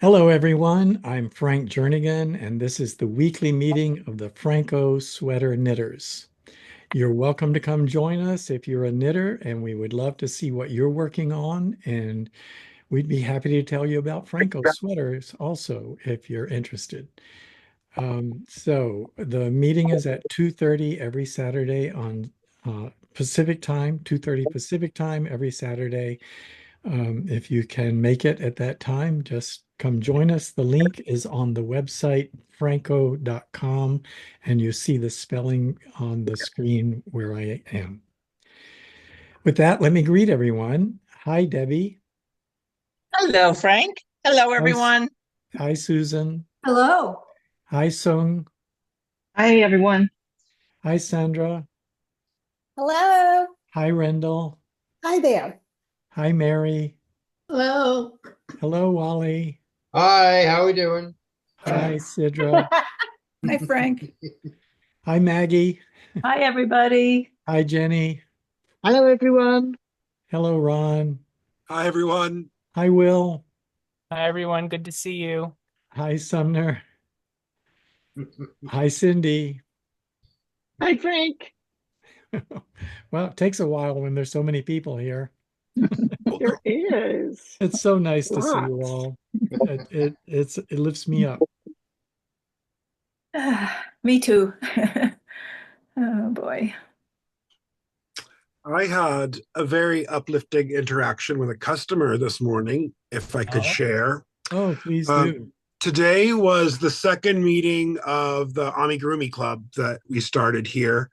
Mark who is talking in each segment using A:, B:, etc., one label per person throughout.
A: Hello, everyone. I'm Frank Jernigan, and this is the weekly meeting of the Phrancko Sweater Knitters. You're welcome to come join us if you're a knitter, and we would love to see what you're working on. And we'd be happy to tell you about Phrancko sweaters also if you're interested. So the meeting is at 2:30 every Saturday on Pacific time, 2:30 Pacific time every Saturday. If you can make it at that time, just come join us. The link is on the website phrancko.com, and you see the spelling on the screen where I am. With that, let me greet everyone. Hi, Debbie.
B: Hello, Frank. Hello,
A: Hi,
B: everyone.
A: hi, Susan.
C: Hello.
A: Hi, Sung.
D: Hi, everyone.
A: Hi, Sandra.
C: Hello.
A: Hi, Rendell.
C: Hi there.
A: Hi, Mary.
C: Hello.
A: Hello, Wally.
E: Hi, how we doing?
A: Hi, Sidra.
C: Hi, Frank.
A: Hi, Maggie.
B: Hi, everybody.
A: Hi, Jenny.
D: Hello, everyone.
A: Hello, Ron.
F: Hi, everyone.
A: Hi, Will.
G: Hi, everyone. Good to see you.
A: Hi, Sumner. Hi, Cindy.
D: Hi, Frank.
A: Well, it takes a while when there's so many people here.
D: There is.
A: It's so nice to see you
D: Lots.
A: all. It lifts me up.
C: Me too. Oh boy.
F: I had a very uplifting interaction with a customer this morning, if I could
G: Oh,
F: share.
A: Oh, please
F: Um,
A: do.
F: Today was the second meeting of the Amigurumi Club that we started here.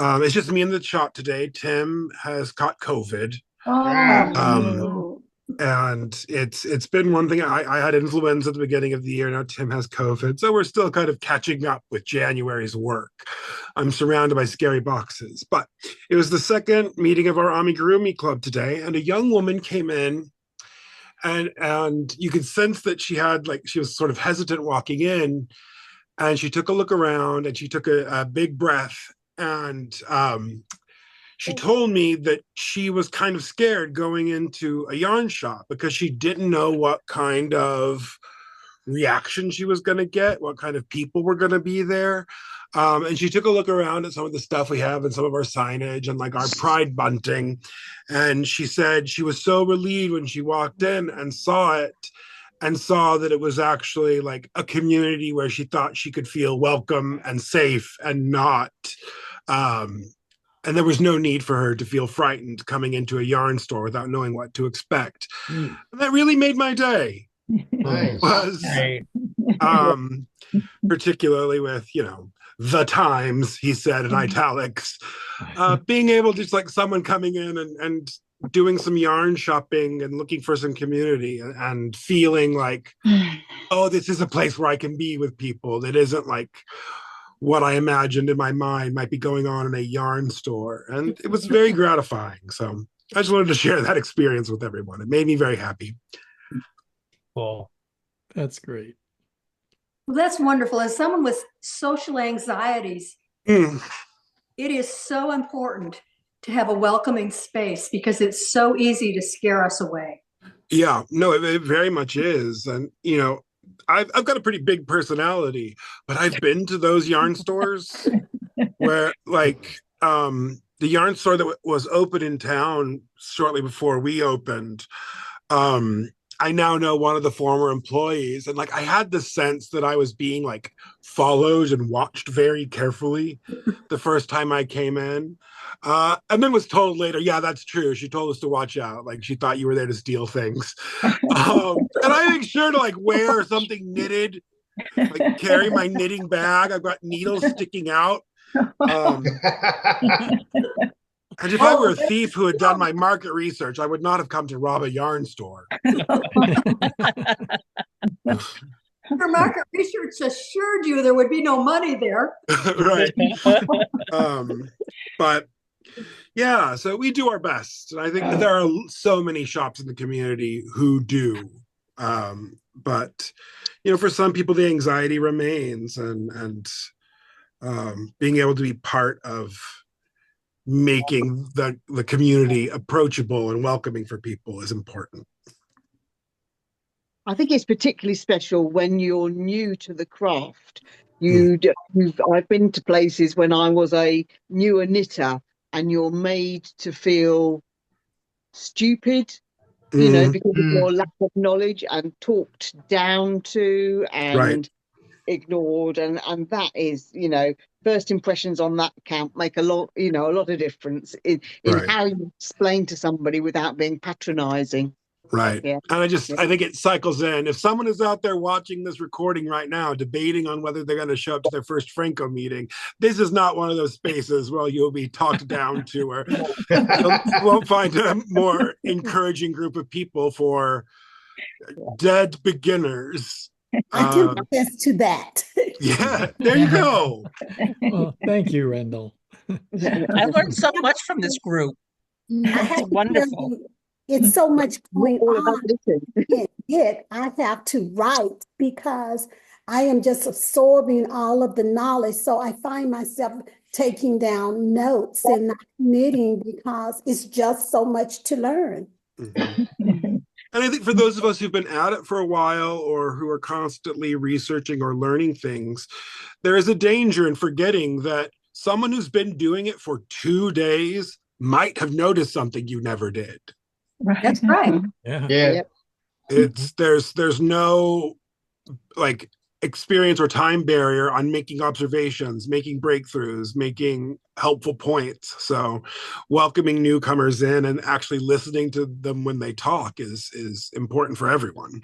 F: It's just me in the shop today. Tim has caught COVID.
E: Ah,
F: Um,
D: Oh,
F: and it's been one thing. I had influenza at the beginning of the year. Now Tim has COVID, so we're still kind of catching up with January's work. I'm surrounded by scary boxes, but it was the second meeting of our amigurumi club today, and a young woman came in, and you could sense that she was sort of hesitant walking in, and she took a look around, and she took a big breath, and she told me that she was kind of scared going into a yarn shop because she didn't know what kind of reaction she was going to get, what kind of people were going to be there. And she took a look around at some of the stuff we have and some of our signage and like our pride bunting. And she said she was so relieved when she walked in and saw it and saw that it was actually like a community where she thought she could feel welcome and safe and not um, and there was no need for her to feel frightened coming into a yarn store without knowing what to expect.
E: hmm,
F: And that really made my day.
E: nice.
F: Was
G: great.
F: um, particularly with the times he said in italics, being able to just like someone coming in and doing some yarn shopping and looking for some community and feeling like, oh, this is a place where I can be with people that isn't like what I imagined in my mind might be going on in a yarn store. And it was very gratifying. So I just wanted to share that experience with everyone. It made me very happy.
G: Cool.
A: That's great.
C: Well, that's wonderful. As someone with social anxieties,
F: Mm,
C: it is so important to have a welcoming space because it's so easy to scare us away.
F: yeah, no, it very much is. And, I've got a pretty big personality, but I've been to those yarn stores where, like, the yarn store that was open in town shortly before we opened, um, I now know one of the former employees, and like I had the sense that I was being like followed and watched very carefully the first time I came in. And then was told later, yeah, that's true. She told us to watch out. Like she thought you were there to steal things. And I make sure to like wear something knitted, like carry my knitting bag. I've got needles sticking out. Um, and if I were
C: Oh,
F: a thief who had done my market research, I would not have come to rob a yarn store.
C: your market research assured you there would be no money there.
F: Right. But yeah, so we do our best. And I think that there are so many shops in the community who do. But for some people the anxiety remains and being able to be part of making the community approachable and welcoming for people is important.
D: I think it's particularly special when you're new to the craft.
F: Mm.
D: I've been to places when I was a newer knitter, and you're made to feel stupid,
F: Mhm.
D: because of your lack of knowledge, and talked down to
F: Right.
D: and ignored, and that is, first impressions on that count make a lot of difference in
F: Right.
D: how you explain to somebody without being patronizing.
F: Right.
D: Yeah.
F: And
D: Yeah.
F: I think it cycles in. If someone is out there watching this recording right now, debating on whether they're going to show up to their first Phrancko meeting, this is not one of those spaces where you'll be talked down to, or you won't find a more encouraging group of people for dead beginners.
H: I can attest to that.
F: Yeah, there you go.
A: Well, thank you, Rendell.
B: I learned so much from this group.
H: I have
B: It's
H: to tell
B: wonderful.
H: you, it's so much going
D: All about
H: on
D: knitting.
H: in it. I have to write because I am just absorbing all of the knowledge. So I find myself taking down notes and not knitting because it's just so much to learn.
F: Mhm. And I think for those of us who've been at it for a while, or who are constantly researching or learning things, there is a danger in forgetting that someone who's been doing it for 2 days might have noticed something you never did.
C: That's right.
A: Yeah.
E: Yeah.
D: Yep.
F: It's there's no like experience or time barrier on making observations, making breakthroughs, making helpful points. So welcoming newcomers in and actually listening to them when they talk is important for everyone.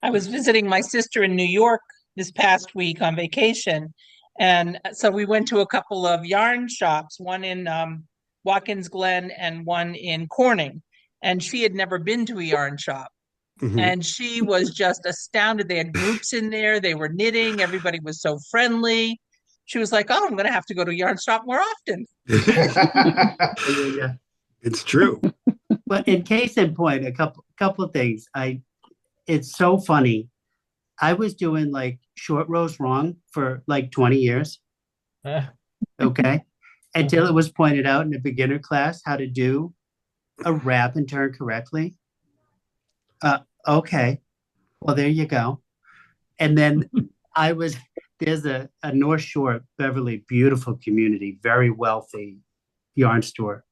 B: I was visiting my sister in New York this past week on vacation. And so we went to a couple of yarn shops, one in Watkins Glen and one in Corning. And she had never been to a yarn shop.
F: Mhm.
B: And she was just astounded. They had groups in there, they were knitting, everybody was so friendly. She was like, "Oh, I'm going to have to go to a yarn shop more often."
I: Yeah.
F: It's true.
I: But in case in point, a couple of things. It's so funny. I was doing like short rows wrong for like 20 years. Okay. Until it was pointed out in a beginner class how to do a wrap and turn correctly. Okay. Well, there you go. And then there's a North Shore, Beverly, beautiful community, very wealthy yarn store.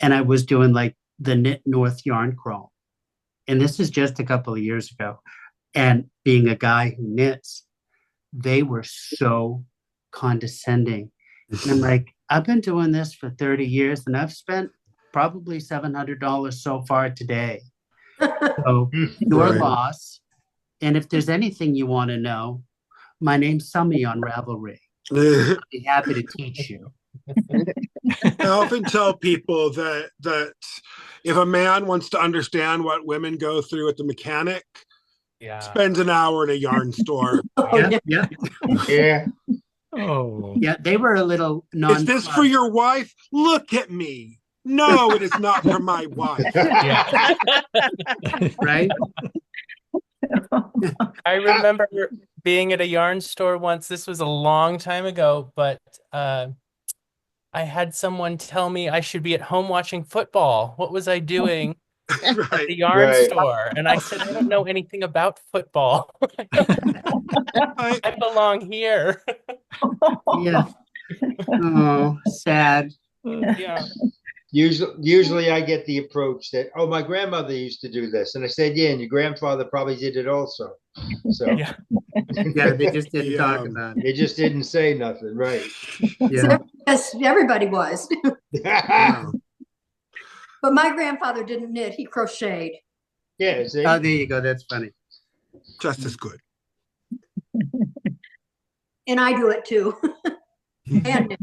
I: And I was doing like the Knit North yarn crawl. And this is just a couple of years ago. And being a guy who knits, they were so condescending. And I'm like, I've been doing this for 30 years and I've spent probably $700 so far today. So your
F: Right.
I: loss. And if there's anything you want to know, my name's Summy on Ravelry. I'd be happy to teach you.
F: I often tell people that if a man wants to understand what women go through at the mechanic,
G: Yeah.
F: spends an hour in a yarn store.
I: Yeah.
E: Yeah.
A: Oh,
I: Yeah, they were a little
F: Is this for your wife? Look at me. No, it is not for my wife.
G: Yeah.
I: right?
G: I remember being at a yarn store once. This was a long time ago, but I had someone tell me I should be at home watching football. What was I doing at
F: Right.
G: the yarn
E: Right.
G: store? And I said, I don't know anything about football. I belong here.
I: Yeah. Oh, sad.
G: Yeah.
E: Usually I get the approach that, oh, my grandmother used to do this. And I said, yeah, and your grandfather probably did it also. So
G: Yeah.
I: Yeah, they just didn't
F: Yeah.
I: talk about it.
E: they just didn't say nothing, right?
I: Yeah.
C: Yes, everybody was.
F: Yeah.
C: But my grandfather didn't knit, he crocheted.
E: Yeah, see?
I: Oh, there you go. That's funny.
F: Just as good.
C: And I do it too. And knit.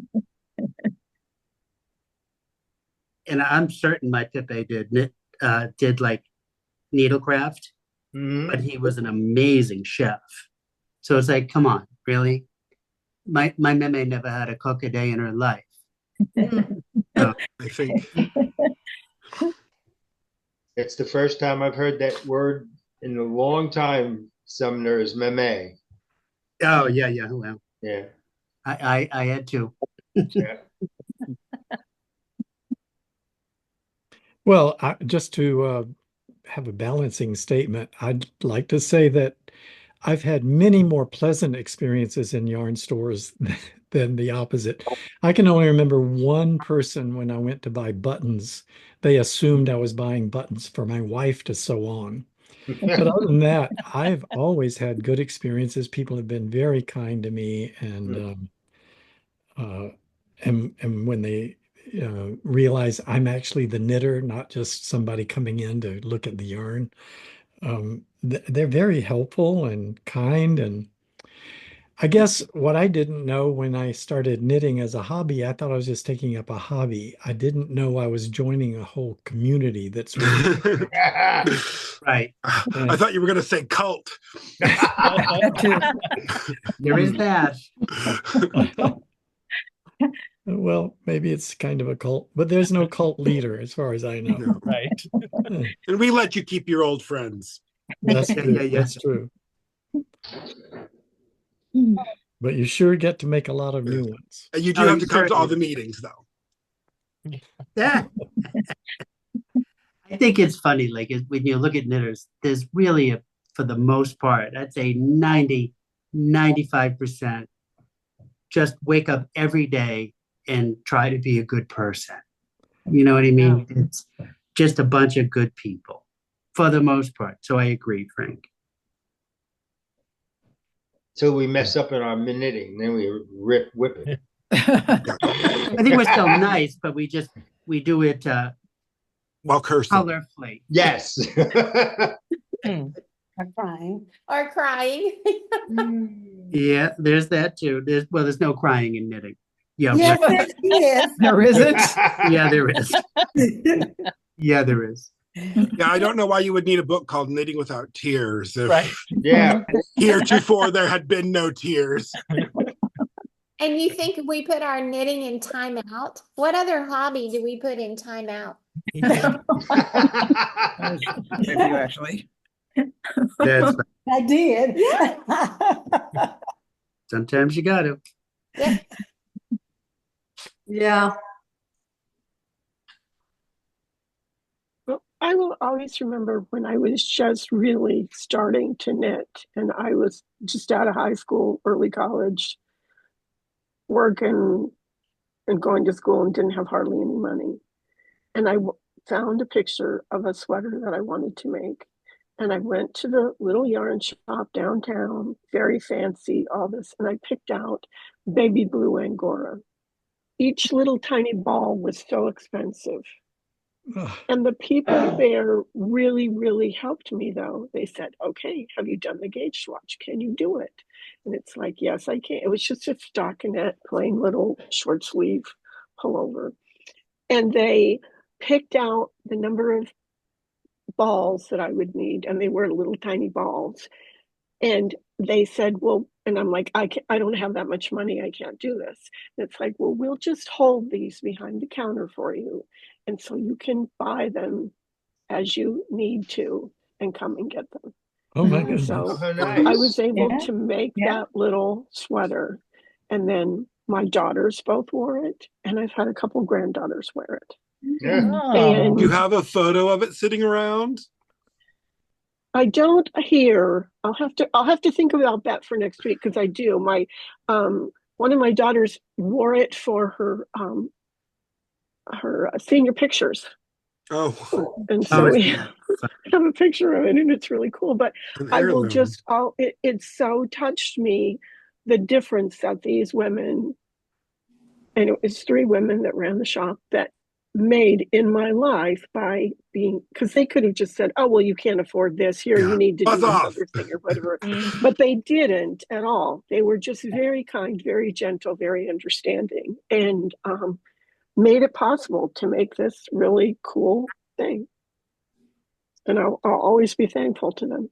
I: And I'm certain my Pepe did like needlecraft,
E: Mhm.
I: but he was an amazing chef. So it's like, come on, really? My meme never had to cook a day in her life.
F: I think
E: It's the first time I've heard that word in a long time. Sumner is meme.
I: Oh yeah, well,
E: Yeah.
I: I had to.
E: Yeah.
A: Well, just to have a balancing statement, I'd like to say that I've had many more pleasant experiences in yarn stores than the opposite. I can only remember one person when I went to buy buttons. They assumed I was buying buttons for my wife to sew on. But other than that, I've always had good experiences. People have been very kind to me, uh, and when they realize I'm actually the knitter, not just somebody coming in to look at the yarn, they're very helpful and kind. And I guess what I didn't know when I started knitting as a hobby, I thought I was just taking up a hobby. I didn't know I was joining a whole community that's really
I: Right.
F: I thought you were going to say cult.
I: There is that.
A: well, maybe it's kind of a cult, but there's no cult leader as far as I know.
F: No.
G: Right.
F: And we let you keep your old friends.
A: That's
I: Yeah,
A: true.
I: yeah, yeah.
A: That's true. But you sure get to make a lot of new ones.
F: And you do
I: Oh,
F: have
I: you
F: to come to all
I: certainly
F: the meetings, though.
I: Yeah. I think it's funny, like when you look at knitters, there's really for the most part, I'd say 95% just wake up every day and try to be a good person. You know what I mean? It's just a bunch of good people for the most part. So I agree, Frank.
E: Till we mess up in our knitting, then we whip it.
I: I think we're still nice, but we do it
F: While cursing.
I: colorfully.
E: Yes.
J: Or crying.
I: Yeah, there's that too. There's no crying in knitting. Yeah,
H: Yes,
I: right.
H: yes.
K: There isn't.
I: Yeah, there is. Yeah, there is.
F: Yeah, I don't know why you would need a book called Knitting Without Tears if
G: Right.
E: Yeah.
F: heretofore there had been no tears.
J: And you think we put our knitting in timeout? What other hobby do we put in timeout?
K: Maybe actually.
I: That's
H: I did.
I: sometimes you got to.
J: Yeah.
C: Yeah.
L: Well, I will always remember when I was just really starting to knit, and I was just out of high school, early college, working and going to school and didn't have hardly any money. And I found a picture of a sweater that I wanted to make. And I went to the little yarn shop downtown, very fancy, all this, and I picked out baby blue Angora. Each little tiny ball was so expensive. And the people there really, really helped me, though. They said, okay, have you done the gauge swatch? Can you do it? And it's like, yes, I can. It was just a stockinette, plain little short sleeve pullover. And they picked out the number of balls that I would need, and they were little tiny balls. And they said, well, and I'm like, I don't have that much money. I can't do this. And it's like, well, we'll just hold these behind the counter for you. And so you can buy them as you need to and come and get them.
A: Oh my
L: And
A: goodness.
L: so
E: Oh, nice.
L: I was able to make that little sweater. And then my daughters both wore it. And I've had a couple granddaughters wear it.
E: Yeah.
L: And
F: Do you have a photo of it sitting around?
L: I don't here. I'll have to think about that for next week, because I do. My one of my daughters wore it for her senior pictures.
F: Oh,
L: And so
I: Oh,
L: we
I: yeah.
L: have a picture of it, and it's really cool. But
F: an
L: I will
F: heirloom.
L: just it so touched me, the difference that these women, and it was 3 women that ran the shop, that made in my life by being, because they could have just said, oh, well, you can't afford this, here,
F: Yeah.
L: you need to do
F: Buzz
L: this
F: off.
L: other thing or whatever. But they didn't at all. They were just very kind, very gentle, very understanding, and made it possible to make this really cool thing. And I'll always be thankful to them.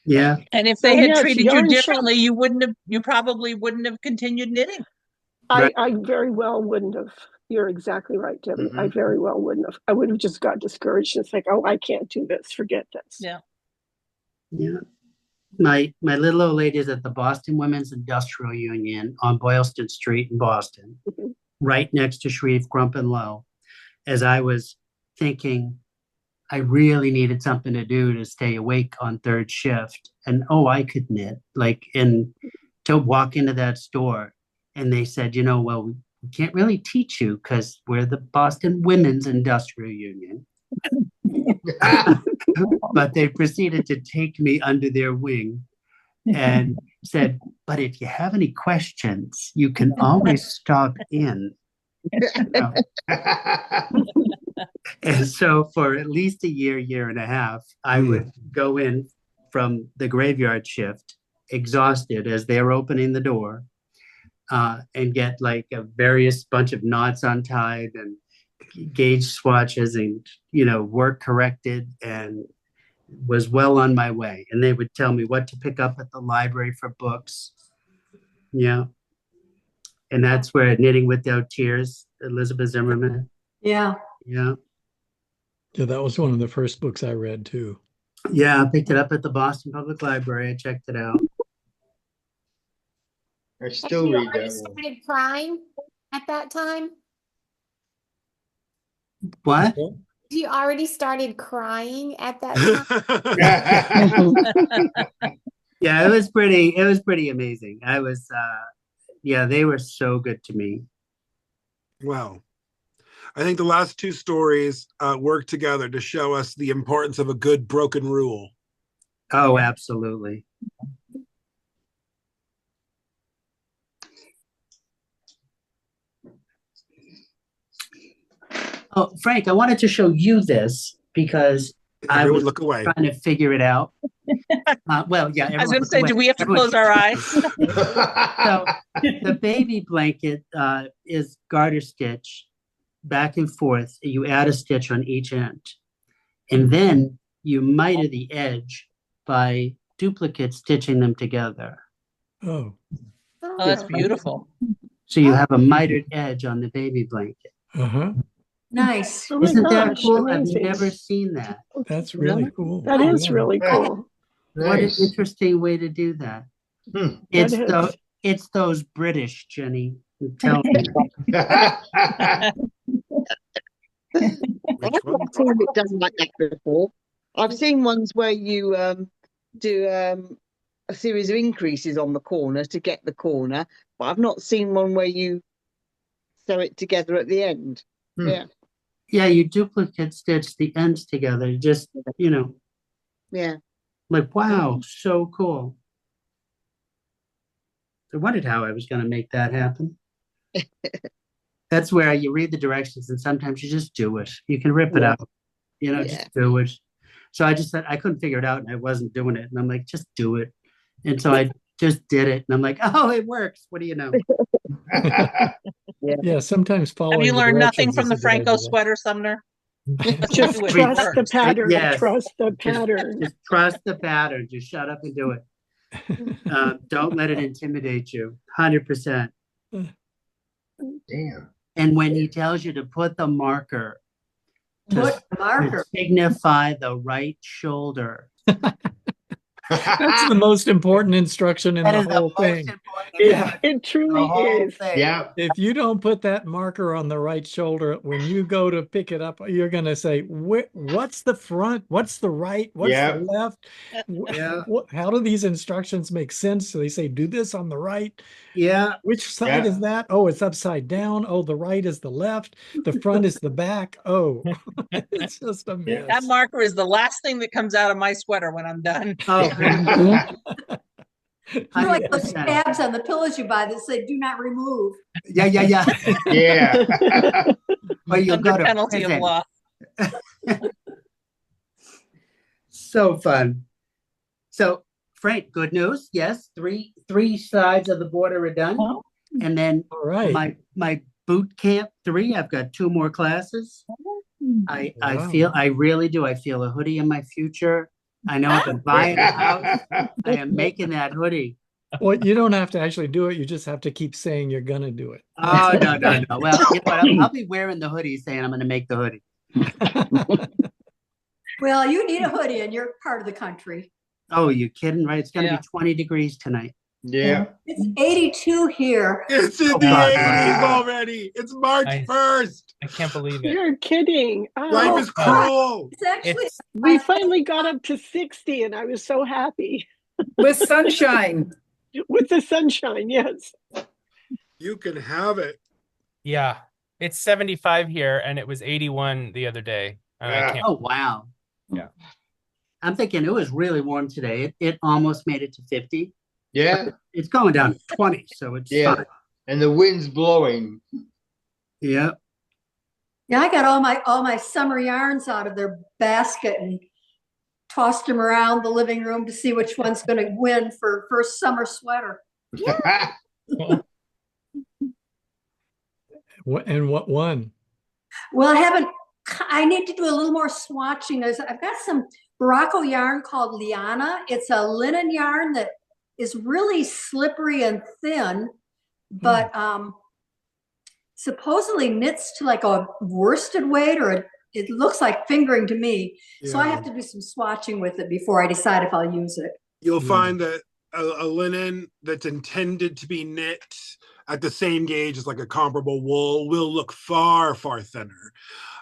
I: Yeah.
B: And if
L: So,
B: they had
L: yes,
B: treated you
L: yarn shop-
B: differently, you probably wouldn't have continued knitting.
I: Right.
L: I very well wouldn't have. You're exactly right, Debbie. I
E: Mhm.
L: very well wouldn't have. I would have just got discouraged. It's like, oh, I can't do this. Forget this.
B: Yeah.
I: Yeah. My little old lady is at the Boston Women's Industrial Union on Boylston Street in Boston,
L: Mhm.
I: right next to Shreve, Grump and Low. As I was thinking I really needed something to do to stay awake on third shift. And oh, I could knit. Like, and to walk into that store and they said, well, we can't really teach you because we're the Boston Women's Industrial Union. But they proceeded to take me under their wing and said, but if you have any questions, you can always stop in. And so for at least a year and a half, I would go in from the graveyard shift, exhausted as they're opening the door, and get like a various bunch of knots untied and gauge swatches and, work corrected, and was well on my way. And they would tell me what to pick up at the library for books. Yeah. And that's where Knitting Without Tears, Elizabeth Zimmerman.
C: Yeah.
I: Yeah.
A: Yeah, that was one of the first books I read too.
I: Yeah, I picked it up at the Boston Public Library. I checked it out.
E: I still read that one.
J: Started crying at that time?
I: What?
J: You already started crying at that time?
I: Yeah, it was pretty amazing. I was they were so good to me.
F: Wow. I think the last two stories work together to show us the importance of a good broken rule.
I: Oh, absolutely. Oh, Frank, I wanted to show you this because I was
F: look away.
I: trying to figure it out. Well, yeah.
B: I was going to say, do we have to close our eyes?
I: So the baby blanket is garter stitch back and forth. You add a stitch on each end, and then you miter the edge by duplicate stitching them together.
A: Oh.
B: Oh, that's beautiful.
I: So you have a mitered edge on the baby blanket.
A: Uh-huh.
C: Nice.
L: Oh my
I: Isn't that
L: gosh,
I: cool?
L: amazing.
I: I've never seen that.
A: That's really cool.
L: That is
A: Yeah.
L: really cool.
I: What an
E: Nice.
I: interesting way to do that. It's it's those British, Jenny. Tell me.
D: I've not seen it done like that before. I've seen ones where you do a series of increases on the corner to get the corner, but I've not seen one where you sew it together at the end. Yeah.
I: Yeah, you duplicate stitch the ends together. Just,
D: Yeah.
I: like, wow, so cool. I wondered how I was going to make that happen. That's where you read the directions and sometimes you just do it. You can rip it out, just do it. So I just said, I couldn't figure it out and I wasn't doing it. And I'm like, just do it. And so I just did it. And I'm like, oh, it works. What do you know?
A: Yeah, sometimes following.
B: Have you
A: the
B: learned nothing
A: directions
B: from the
A: is a good
B: Phrancko
A: idea.
B: Sweater, Sumner?
L: Just
B: do it
L: trust the
B: first.
L: pattern.
I: Yes.
L: Trust the pattern.
I: Just trust the pattern. Just shut up and do it. Don't let it intimidate you. 100%.
E: Damn.
I: And when he tells you to put the marker
C: Put the marker.
I: to signify the right shoulder.
A: That's the most important instruction in
I: That
A: the
I: is the
A: whole
I: most
A: thing.
I: important.
A: Yeah.
L: It truly
I: The whole
L: is.
I: thing.
E: Yeah.
A: If you don't put that marker on the right shoulder, when you go to pick it up, you're going to say, what's the front? What's the right? What's
E: Yeah.
A: the left?
I: Yeah.
A: How do these instructions make sense? So they say, do this on the right.
I: Yeah.
A: Which side
E: Yeah.
A: is that? Oh, it's upside down. Oh, the right is the left. The front is the back. Oh, it's just a mess.
B: That marker is the last thing that comes out of my sweater when I'm done.
I: Oh,
C: You're like those
I: 100%.
C: tabs on the pillows you buy that say "Do not remove."
I: Yeah.
E: Yeah.
I: Or you'll
B: Under
I: go to
B: penalty of
I: prison.
B: law.
I: So fun. So, Frank, good news. Yes, three sides of the border are done. And then
A: All right.
I: my boot camp 3, I've got 2 more classes. I
A: Wow.
I: feel, I really do. I feel a hoodie in my future. I know I've been buying a house. I am making that hoodie.
A: Well, you don't have to actually do it. You just have to keep saying you're going to do it.
I: Oh, no. Well, you know what? I'll be wearing the hoodie saying I'm going to make the hoodie.
C: Well, you need a hoodie, and you're part of the country.
I: Oh, you kidding, right? It's going to
B: Yeah.
I: be 20 degrees tonight.
E: Yeah.
C: It's 82 here.
F: It's in
I: Oh,
F: the
I: God,
F: 80s
G: wow.
F: already. It's March
G: I
F: 1st.
G: I can't believe it.
L: You're kidding.
F: Life
L: Oh,
F: is cruel.
C: It's actually,
G: It's
L: we finally got up to 60 and I was so happy
K: With sunshine.
L: with the sunshine. Yes.
F: You can have it.
G: yeah. It's 75 here and it was 81 the other day. And I
E: Yeah.
G: can't.
I: Oh, wow.
G: Yeah.
I: I'm thinking it was really warm today. It almost made it to 50.
E: Yeah.
I: It's going down to 20, so it's
E: Yeah.
I: fine.
E: And the wind's blowing.
I: Yeah.
C: yeah, I got all my summer yarns out of their basket and tossed them around the living room to see which one's going to win for first summer sweater.
A: And what one?
C: Well, I need to do a little more swatching. I've got some Morocco yarn called Liana. It's a linen yarn that is really slippery and thin, but supposedly knits to like a worsted weight, or it looks like fingering to me. So I
F: Yeah.
C: have to do some swatching with it before I decide if I'll use it.
F: You'll
A: Yeah.
F: find that a linen that's intended to be knit at the same gauge as like a comparable wool will look far, far thinner.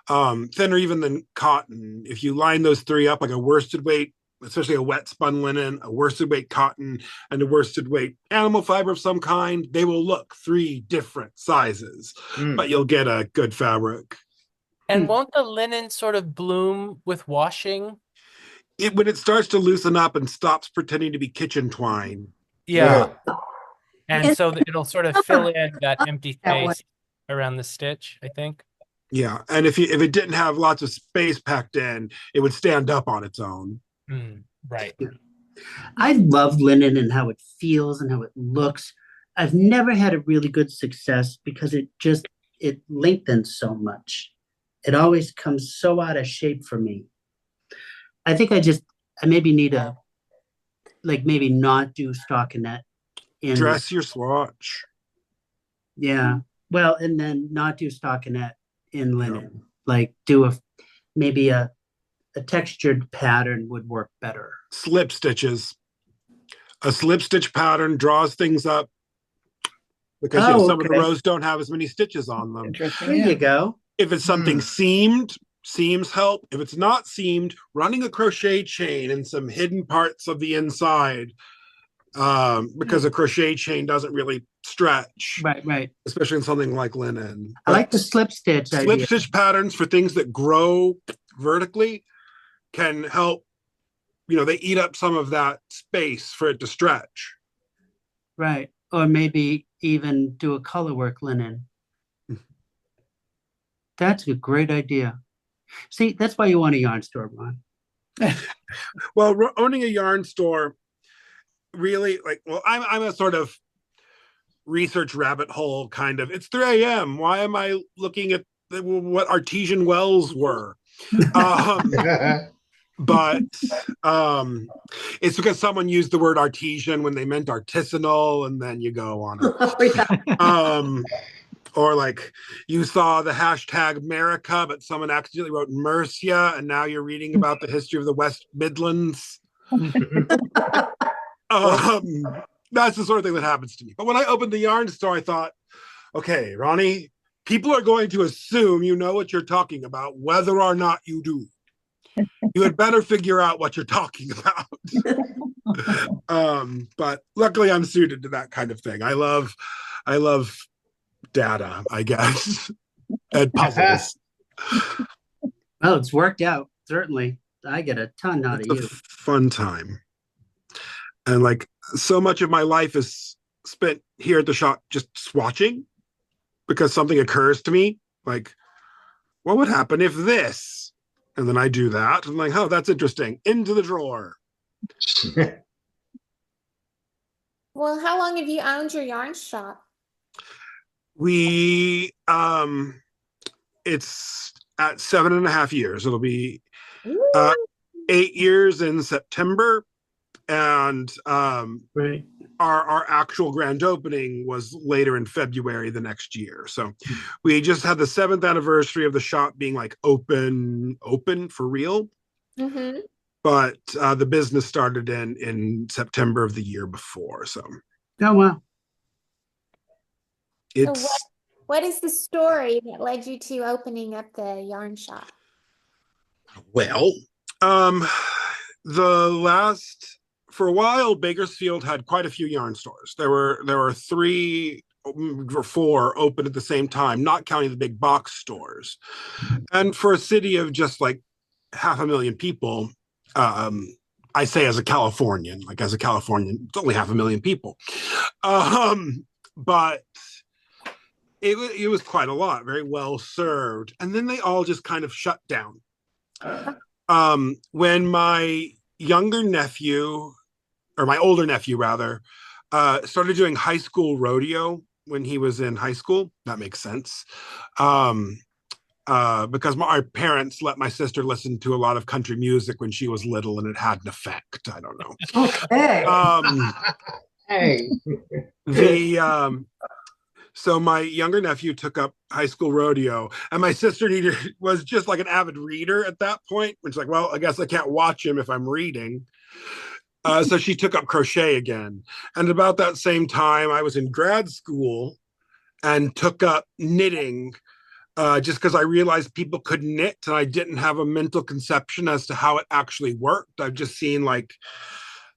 F: Thinner even than cotton. If you line those three up, like a worsted weight, especially a wet spun linen, a worsted weight cotton, and a worsted weight animal fiber of some kind, they will look three different sizes, but you'll get a good fabric.
G: And won't the linen sort of bloom with washing?
F: When it starts to loosen up and stops pretending to be kitchen twine.
G: Yeah.
E: Yeah.
G: And so that it'll sort of fill in that empty
C: That way.
G: space around the stitch, I think.
F: Yeah, and if it didn't have lots of space packed in, it would stand up on its own.
G: Right.
I: I love linen and how it feels and how it looks. I've never had a really good success because it lengthens so much. It always comes so out of shape for me. I think I maybe need maybe not do stockinette in
F: Dress your swatch.
I: Yeah. Well, and then not do stockinette in linen. Like do maybe a textured pattern would work better.
F: Slip stitches. A slip stitch pattern draws things up because some of the rows don't have as many stitches on them.
K: Interesting.
I: There you go.
F: If it's something seamed, seams help. If it's not seamed, running a crochet chain in some hidden parts of the inside, because a crochet chain doesn't really stretch.
I: Right.
F: Especially in something like linen.
I: I like the slip stitch
F: Slip
I: idea.
F: stitch patterns for things that grow vertically can help. They eat up some of that space for it to stretch.
I: Right. Or maybe even do a color work linen. That's a great idea. See, that's why you want a yarn store, Ron.
F: Well, owning a yarn store really, I'm a sort of research rabbit hole kind of. It's 3 a.m. Why am I looking at what artesian wells were? But it's because someone used the word artesian when they meant artisanal, and then you go on it. Or like you saw the hashtag America, but someone accidentally wrote Mercia, and now you're reading about the history of the West Midlands. That's the sort of thing that happens to me. But when I opened the yarn store, I thought, okay, Ronnie, people are going to assume you know what you're talking about, whether or not you do. You had better figure out what you're talking about. But luckily I'm suited to that kind of thing. I love data, I guess, and puzzles.
I: Well, it's worked out, certainly. I get a ton out of you.
F: Fun time. And so much of my life is spent here at the shop just swatching because something occurs to me, like, what would happen if this? And then I do that. I'm like, oh, that's interesting. Into the drawer.
J: Well, how long have you owned your yarn shop?
F: We it's at 7.5 years. It'll be 8 years in September, and
I: right.
F: Our actual grand opening was later in February the next year. So we just had the 7th anniversary of the shop being open for real.
J: Mm-hmm.
F: But the business started in September of the year before. So
I: Oh, wow.
J: So
F: It's
J: what is the story that led you to opening up the yarn shop?
F: well, um, the last for a while, Bakersfield had quite a few yarn stores. There were three or four open at the same time, not counting the big box stores. And for a city of just like 500,000 people, um, I say as a Californian, it's only 500,000 people. But it was quite a lot, very well served. And then they all just kind of shut down. When my younger nephew, or my older nephew rather, started doing high school rodeo when he was in high school. That makes sense. Because our parents let my sister listen to a lot of country music when she was little, and it had an effect. I don't know.
C: Okay.
E: Hey.
F: So my younger nephew took up high school rodeo, and my sister was just like an avid reader at that point, which is like, well, I guess I can't watch him if I'm reading. So she took up crochet again. And about that same time, I was in grad school and took up knitting, just because I realized people could knit and I didn't have a mental conception as to how it actually worked. I've just seen like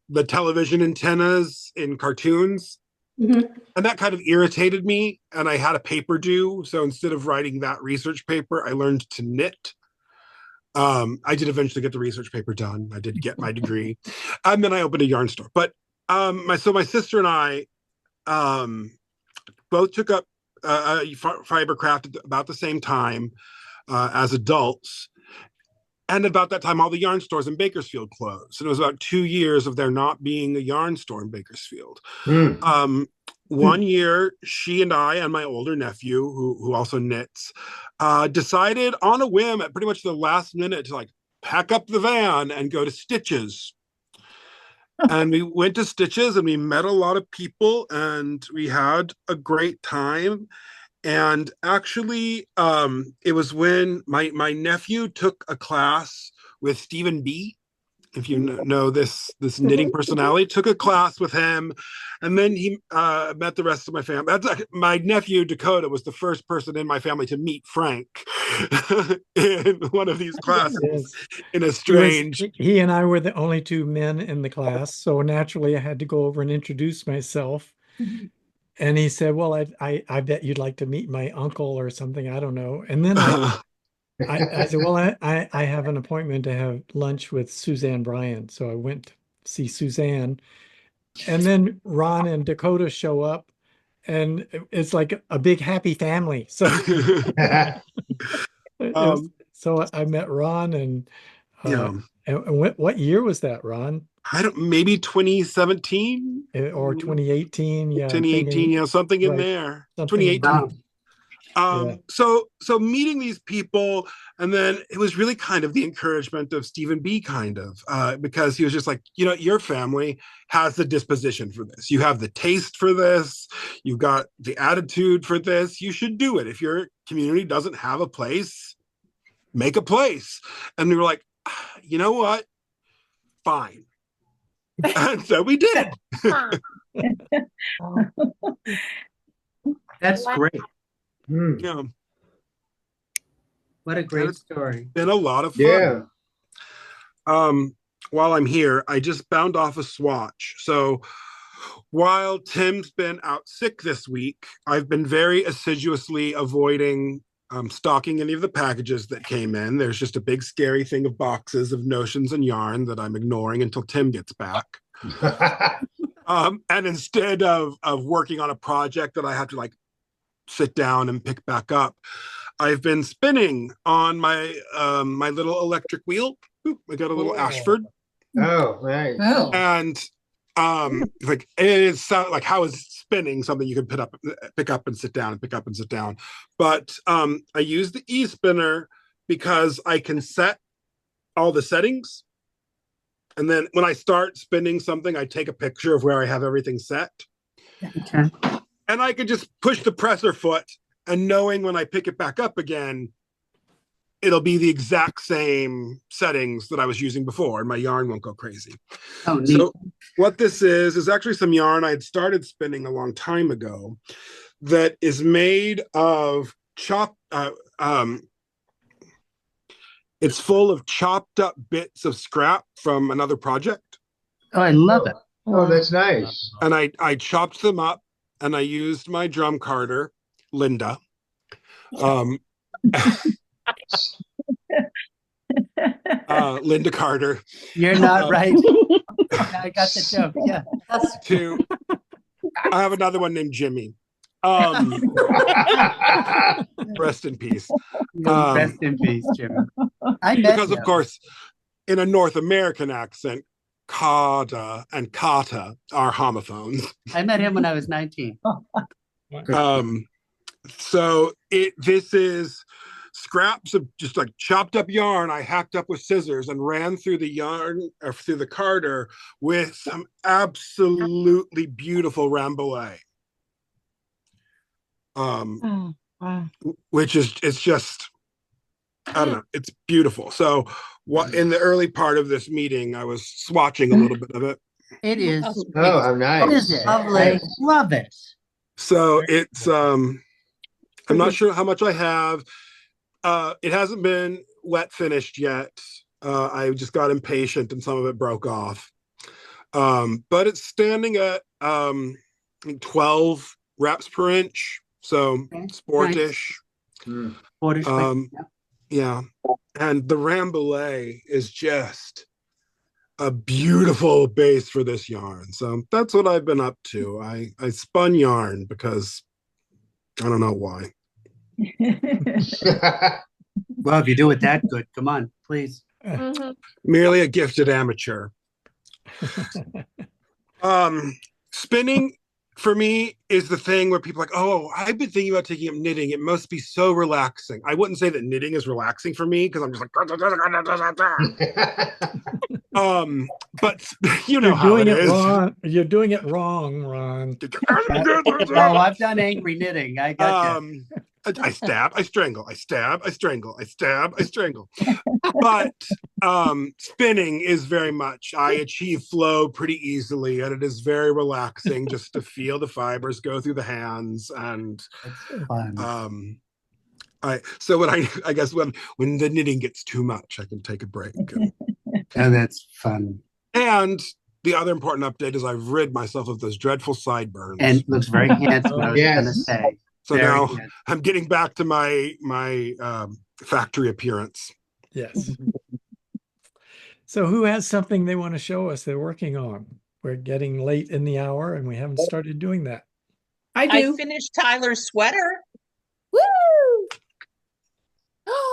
F: the television antennas in cartoons.
C: Mhm.
F: And that kind of irritated me. And I had a paper due. So instead of writing that research paper, I learned to knit. I did eventually get the research paper done. I did get my degree. And then I opened a yarn store. But my sister and I both took up fiber craft at about the same time as adults. And about that time, all the yarn stores in Bakersfield closed. And it was about 2 years of there not being a yarn store in Bakersfield. One year, she and I and my older nephew, who also knits, decided on a whim at pretty much the last minute to like pack up the van and go to Stitches. And we went to Stitches and we met a lot of people and we had a great time. And actually, it was when my nephew took a class with Stephen B. If you know this knitting personality, took a class with him, and then he met the rest of my family. My nephew Dakota was the first person in my family to meet Frank in one of these classes.
A: Yes.
F: In a strange.
A: He and I were the only two men in the class, so naturally I had to go over and introduce myself. And he said, "Well, I bet you'd like to meet my uncle or something. I don't know." And then I said, "Well, I have an appointment to have lunch with Suzanne Bryant." So I went to see Suzanne. And then Ron and Dakota show up, and it's like a big happy family. So, so I met Ron, and
F: Yeah.
A: and what year was that, Ron?
F: I don't, maybe 2017
A: Or 2018? Yeah, I'm
F: 2018,
A: thinking,
F: you know, something in
A: right,
F: there.
A: something in
F: 2018.
A: yeah.
F: So meeting these people, and then it was really kind of the encouragement of Stephen B. kind of, because he was just like, you know, your family has the disposition for this. You have the taste for this. You've got the attitude for this. You should do it. If your community doesn't have a place, make a place. And we were like, you know what? Fine. And so we did.
I: That's great.
F: Yeah.
I: What a great story.
F: Been a lot of fun.
E: Yeah.
F: While I'm here, I just bound off a swatch. So while Tim's been out sick this week, I've been very assiduously avoiding stocking any of the packages that came in. There's just a big scary thing of boxes of notions and yarn that I'm ignoring until Tim gets back. And instead of working on a project that I have to like sit down and pick back up, I've been spinning on my my little electric wheel. Ooh, I got a little Ashford.
E: Oh, nice.
K: Oh.
F: And like it's like, how is spinning something you can pick up and sit down and pick up and sit down? But I use the e-spinner because I can set all the settings, and then when I start spinning something, I take a picture of where I have everything set.
I: Okay.
F: And I could just push the presser foot, and knowing when I pick it back up again, it'll be the exact same settings that I was using before, and my yarn won't go crazy.
I: Oh, neat.
F: So what this is actually some yarn I had started spinning a long time ago that is made of it's full of chopped up bits of scrap from another project.
I: Oh, I love it.
E: Oh, that's nice.
F: And I chopped them up, and I used my drum carder, Linda. Linda Carter.
I: You're not right. I got the joke. Yeah.
F: I have another one named Jimmy. Rest in peace.
I: Rest in peace, Jimmy.
F: Because of course, in a North American accent, Carter and Carter are homophones.
I: I met him when I was 19.
F: So this is scraps of just like chopped up yarn I hacked up with scissors and ran through the yarn or through the carder with some absolutely beautiful Rambouillet. Which is, it's just, I don't know, it's beautiful. So what in the early part of this meeting, I was swatching a little bit of it.
I: It is.
E: Oh, how nice.
I: What is it?
C: Lovely.
I: I love it.
F: So it's, I'm not sure how much I have. It hasn't been wet finished yet. I just got impatient and some of it broke off. But it's standing at 12 wraps per inch. So sportish.
I: Nice. Sportish.
F: Yeah. And the Rambouillet is just a beautiful base for this yarn. So that's what I've been up to. I spun yarn because I don't know why.
I: Well, if you do it that good, come on, please.
F: Merely a gifted amateur. Spinning for me is the thing where people are like, oh, I've been thinking about taking up knitting. It must be so relaxing. I wouldn't say that knitting is relaxing for me because I'm just like, but you know how it is.
A: Wrong. You're doing it wrong, Ron.
I: Oh, I've done angry knitting. I got you.
F: I stab, I strangle, I stab, I strangle, I stab, I strangle. But spinning is very much, I achieve flow pretty easily, and it is very relaxing just to feel the fibers go through the hands. And so when I guess when the knitting gets too much, I can take a break.
I: And that's fun.
F: And the other important update is I've rid myself of those dreadful sideburns.
I: And it looks very handsome, I was gonna say.
F: So
I: very
F: now
I: handsome.
F: I'm getting back to my factory appearance.
A: Yes. So who has something they want to show us they're working on? We're getting late in the hour and we haven't started doing that.
K: I do.
B: I finished Tyler's sweater.
J: Woo!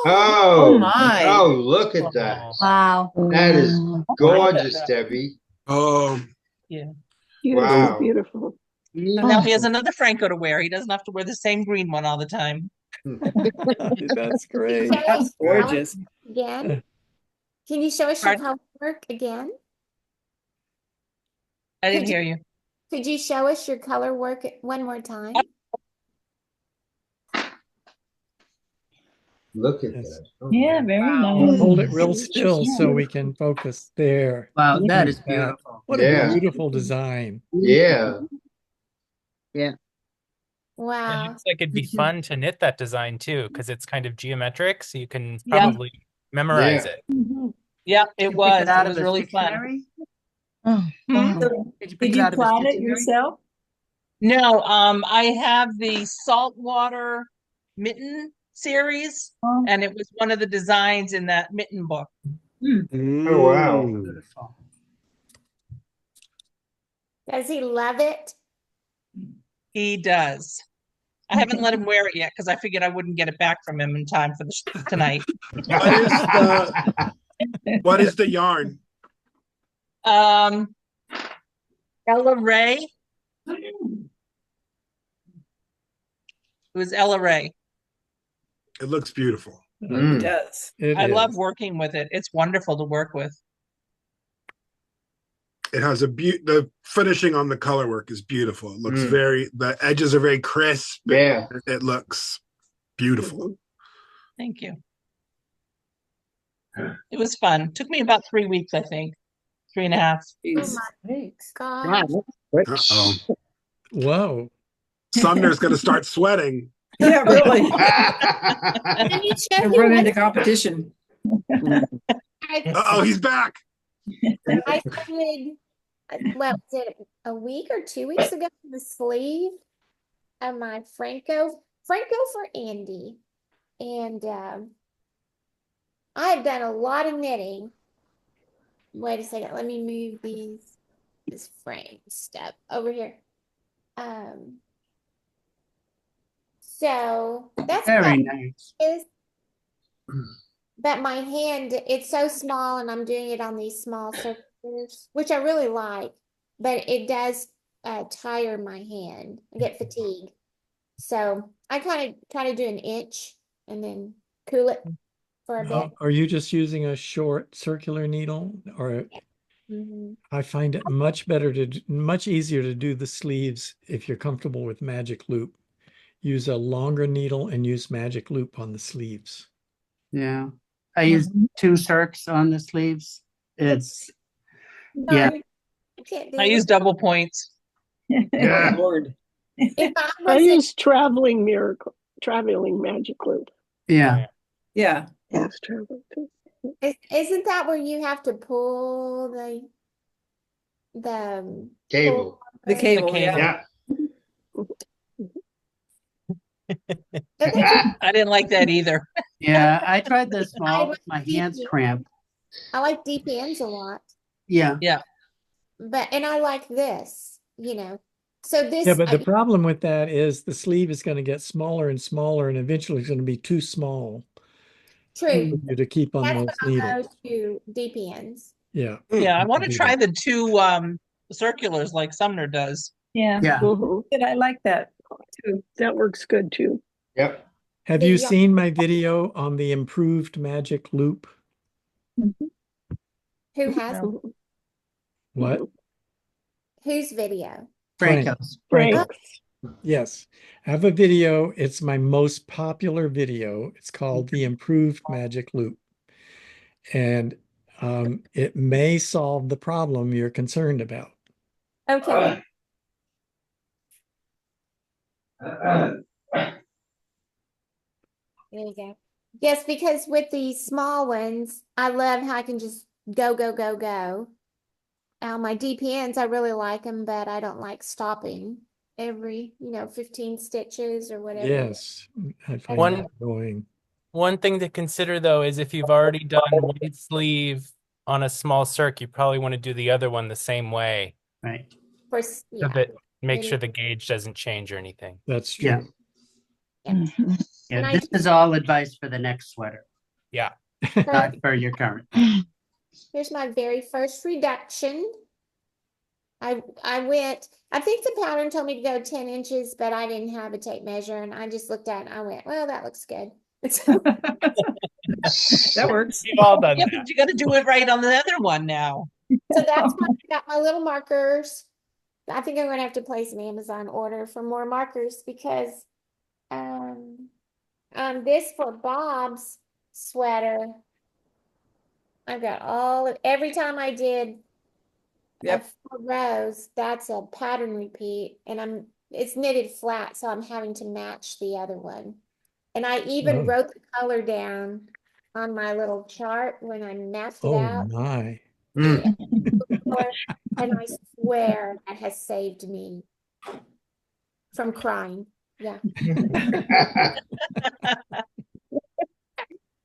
E: Oh,
K: my.
E: Oh, look at that.
C: Wow.
E: That is gorgeous, Debbie.
F: Oh,
B: yeah.
L: Beautiful,
E: Wow.
L: beautiful.
B: And now he has another Phrancko to wear. He doesn't have to wear the same green one all the time.
A: That's great.
K: That's gorgeous.
J: Again? Can you show us your
B: Pardon?
J: color work again?
B: I didn't
J: Could you-
B: hear you.
J: Could you show us your color work one more time?
E: Look at
A: Yes.
E: that. Oh,
K: Yeah, very
I: Wow.
K: nice.
A: Hold it real still so we can focus there.
I: Wow,
A: Look
I: that
A: at
I: is beautiful.
A: What
E: Yeah.
A: a beautiful design.
E: Yeah.
G: It
J: Wow.
G: looks like it'd be fun to knit that design too, because it's kind of geometric, so you can
B: Yeah.
G: probably memorize
E: Yeah.
G: it.
B: Yeah, it
I: Pick
B: was.
I: out
B: It
I: of
B: was
I: a
B: really fun.
I: dictionary?
B: Hmm?
I: Did you pick
K: Did
I: it
K: you
I: out of a
K: plot it
I: dictionary?
K: yourself?
B: No, I have the saltwater mitten series,
K: Oh.
B: and it was one of the designs in that mitten book.
E: Oh, wow.
I: Beautiful.
J: Does he love it?
B: He does. I haven't let him wear it yet because I figured I wouldn't get it back from him in time for tonight.
F: what is the yarn?
B: Ella Ray. It was Ella Ray.
F: It looks beautiful.
K: It does.
B: I love working with it. It's wonderful to work with.
F: It has the finishing on the color work is beautiful. It looks the edges are very crisp.
E: Yeah.
F: It looks beautiful.
B: Thank you. It was fun. Took me about 3 weeks, I think. 3.5.
J: Oh my
D: Wow.
J: gosh.
F: Uh-oh.
A: Whoa.
F: Sumner's going to start sweating.
K: Yeah, really.
J: Let me show
K: And
J: you
K: run
J: what
K: into competition.
F: Uh-oh, he's back.
J: I started, what was it, a week or 2 weeks ago, the sleeve of my Phrancko for Andy. And I've done a lot of knitting. Wait a second, let me move this frame stuff over here. So that's
I: Very
J: about
I: nice.
J: it. But my hand, it's so small, and I'm doing it on these small circles, which I really like, but it does tire my hand. I get fatigued. So I kind of try to do an inch and then cool it for a bit.
A: Are you just using a short circular needle, or
J: Mhm.
A: I find it much easier to do the sleeves if you're comfortable with magic loop. Use a longer needle and use magic loop on the sleeves.
I: Yeah. I use 2 circs on the sleeves. It's, yeah.
J: Sorry, I can't do
B: I
J: it.
B: use double points.
F: Yeah.
K: Lord.
J: If I
L: I
J: was
L: use traveling magic loop.
I: Yeah.
K: Yeah.
L: Yes, traveling.
J: isn't that where you have to pull the
E: Cable.
K: The cable,
B: cable.
K: yeah.
F: Yeah.
B: I didn't like that either.
I: Yeah. I tried the small,
J: like
I: my hands
J: DPN.
I: cramp.
J: I like DPNs a lot,
I: Yeah.
B: Yeah.
J: and I like this, So this,
A: Yeah, but the problem with that is the sleeve is going to get smaller and smaller, and eventually it's going to be too small
J: true.
A: for you to keep on
J: That's
A: those
J: when I'll
A: needles.
J: go to DPNs.
A: Yeah.
B: Yeah, I want to
A: do
B: try
A: that.
B: the two circulars like Sumner does.
K: Yeah.
I: Yeah.
L: Mhm.
K: I like that too.
L: That works good too.
E: Yep.
A: Have you seen my video on the improved magic loop?
J: Who has
L: Mhm.
A: What?
J: whose video?
I: Phrancko's.
L: Frank.
A: Yes. I have a video. It's my most popular video. It's called the improved magic loop. And it may solve the problem you're concerned about.
J: Okay. There you go. Yes, because with these small ones, I love how I can just go, go, go, go. My DPNs, I really like them, but I don't like stopping every, 15 stitches or whatever.
A: Yes. I find
G: One-
A: that annoying.
G: One thing to consider though is if you've already done one sleeve on a small circ, you probably want to do the other one the same way.
I: Right.
J: For,
G: So
J: yeah.
G: that make
J: Maybe.
G: sure the gauge doesn't change or anything.
A: That's
I: Yeah.
A: true.
J: Yeah.
I: Yeah.
J: And
I: This is all advice for the next sweater,
G: Yeah.
I: not for your current.
J: Here's my very first reduction. I think the pattern told me to go 10 inches, but I didn't have a tape measure, and I just looked at it and I went, well, that looks good.
K: That works.
G: We've all done
B: Yeah,
G: that.
B: but you got to do it right on the other one now.
J: So that's why I got my little markers. I think I'm gonna have to place an Amazon order for more markers because this for Bob's sweater, I've got every time I did
K: Yep.
J: 4 rows, that's a pattern repeat, and it's knitted flat, so I'm having to match the other one. And I even
A: Oh.
J: wrote the color down on my little chart when I mapped it
A: Oh
J: out.
A: my.
J: Yeah. And I swear that has saved me from crying. Yeah.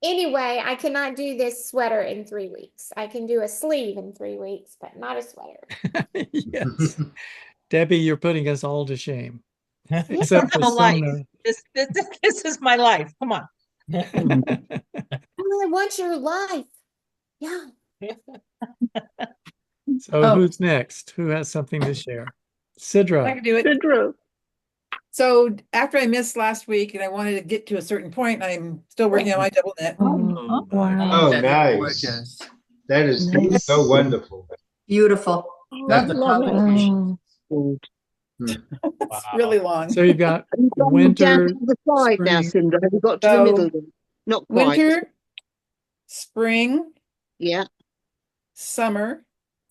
J: Anyway, I cannot do this sweater in 3 weeks. I can do a sleeve in 3 weeks, but not a sweater.
A: Yes. Debbie, you're putting us all to shame. Except for
B: My life.
A: Sumner.
B: This is my life. Come on.
J: I want your life. Yeah.
A: So who's next? Who has something to share?
K: I
A: Sidra.
K: can do it.
L: Sidra.
K: So after I missed last week and I wanted to get to a certain point, I'm still working on my double knit.
A: Oh, my.
E: Oh,
I: That is
E: nice.
I: gorgeous.
E: That is
C: Nice.
E: so wonderful.
C: Beautiful.
I: Love the
L: Love it.
I: complications.
K: It's
G: Wow.
K: really long.
A: So you've got
D: Have you gone
A: winter,
D: down to the side now,
A: spring.
D: Cinder? Have you got to the
K: So,
D: middle? Not quite.
K: Winter, spring,
D: Yeah.
K: summer.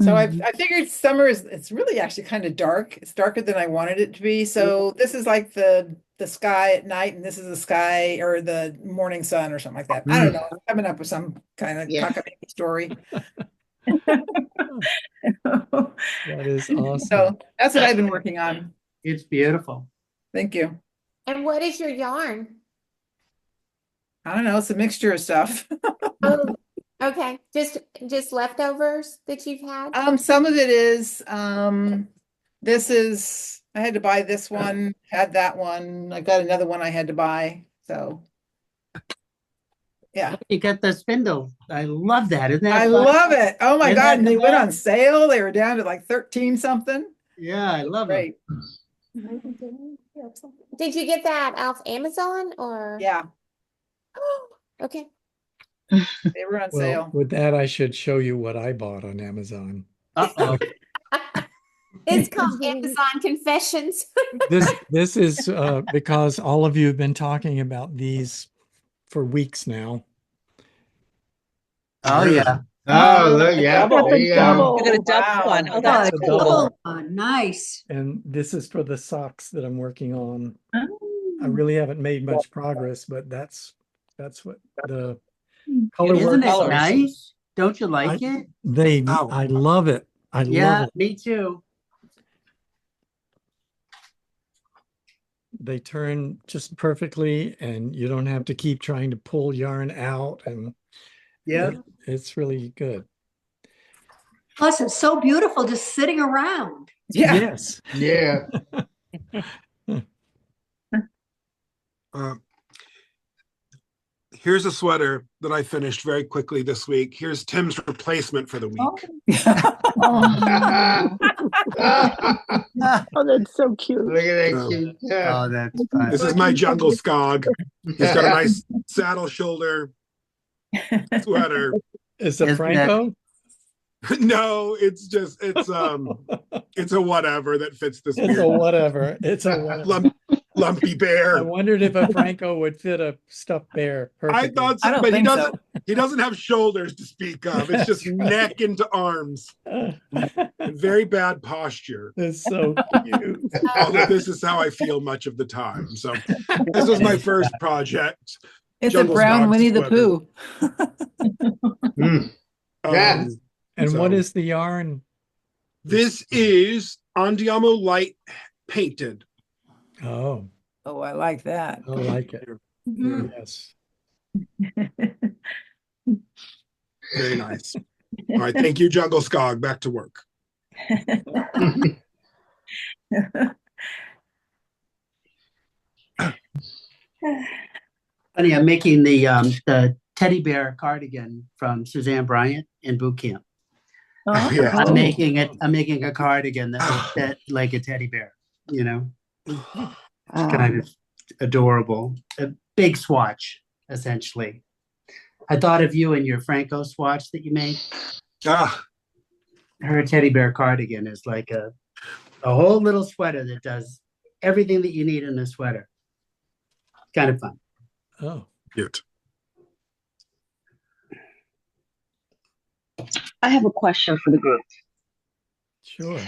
K: So I figured summer it's really actually kind of dark. It's darker than I wanted it to be. So this is like the sky at night, and this is the sky or the morning sun or something like that. I don't know. I'm coming up with some kind of cockamamie story.
A: That is awesome.
K: So that's what I've been working on.
I: It's beautiful.
K: Thank you.
J: And what is your yarn?
K: I don't know. It's a mixture of stuff.
J: Oh, okay. Just leftovers that you've had?
K: Some of it is, this is, I had to buy this one, had that one. I got another one I had to buy. So, yeah.
I: You got the spindle. I love that. Isn't that
K: I
I: fun?
K: love it. Oh my
I: Isn't
K: God.
I: that
K: And they
I: the
K: went on
I: best?
K: sale. They were down to like 13 something.
I: Yeah, I love it.
K: Great.
J: Did you get that off Amazon or?
K: Yeah,
J: Okay.
K: they were on
A: Well,
K: sale.
A: with that, I should show you what I bought on Amazon.
I: Uh-oh.
J: It's called Amazon Confessions.
A: This is because all of you have been talking about these for weeks now.
I: Oh, yeah.
E: Oh, look, yeah,
L: Got
E: there
L: the
E: you go.
L: double.
B: You got a double one. Oh, that's
A: a
B: cool.
A: double.
C: Nice.
A: And this is for the socks that I'm working on.
B: Oh.
A: I really haven't made much progress, but that's what the color
I: Isn't
A: works.
I: it nice? Don't you like it?
A: I love it. I
I: Yeah,
A: love it.
I: me too.
A: They turn just perfectly, and you don't have to keep trying to pull yarn out, and
I: Yeah.
A: it's really good.
C: Plus, it's so beautiful just sitting around.
K: Yeah.
A: Yes.
E: Yeah.
F: Here's a sweater that I finished very quickly this week. Here's Tim's replacement for the week.
L: Oh, that's so cute.
E: Look at that
F: Oh.
E: cute.
I: Oh, that's fun.
F: This is my jungle skog. He's got a nice saddle shoulder sweater.
A: Is it
I: Isn't that-
A: Phrancko?
F: No, it's a whatever that fits this
A: It's a
F: weird
A: whatever. It's a whatever.
F: lumpy
A: I
F: bear.
A: wondered if a Phrancko would fit a stuffed bear perfectly.
F: I thought
K: I
F: so,
K: don't
F: but he
K: think
F: doesn't. He doesn't have shoulders to speak of. It's just
A: That's right.
F: neck into arms. Very bad posture.
A: It's so cute.
F: Although this is how I feel much of the time. So this was my first project.
K: It's
F: Jungle
K: a brown
F: Skog
K: Winnie the
F: sweater.
K: Pooh.
E: Mm. Yeah.
A: And
F: So-
A: what is the yarn?
F: This is Andiamo Light painted.
A: Oh,
K: Oh, I like that.
A: I like it.
C: Mhm.
A: Yes.
F: Very nice. All right, thank you, Jungle Skog. Back to work.
I: Funny, I'm making the teddy bear cardigan from Suzanne Bryant in boot camp.
F: Oh, yeah.
I: I'm making a cardigan that will fit like a teddy bear, you know? It's kind of adorable. A big swatch, essentially. I thought of you and your Phrancko swatch that you made.
F: Ah,
I: Her teddy bear cardigan is like a whole little sweater that does everything that you need in a sweater. Kind of fun.
A: Oh,
F: cute.
M: I have a question for the group.
A: sure.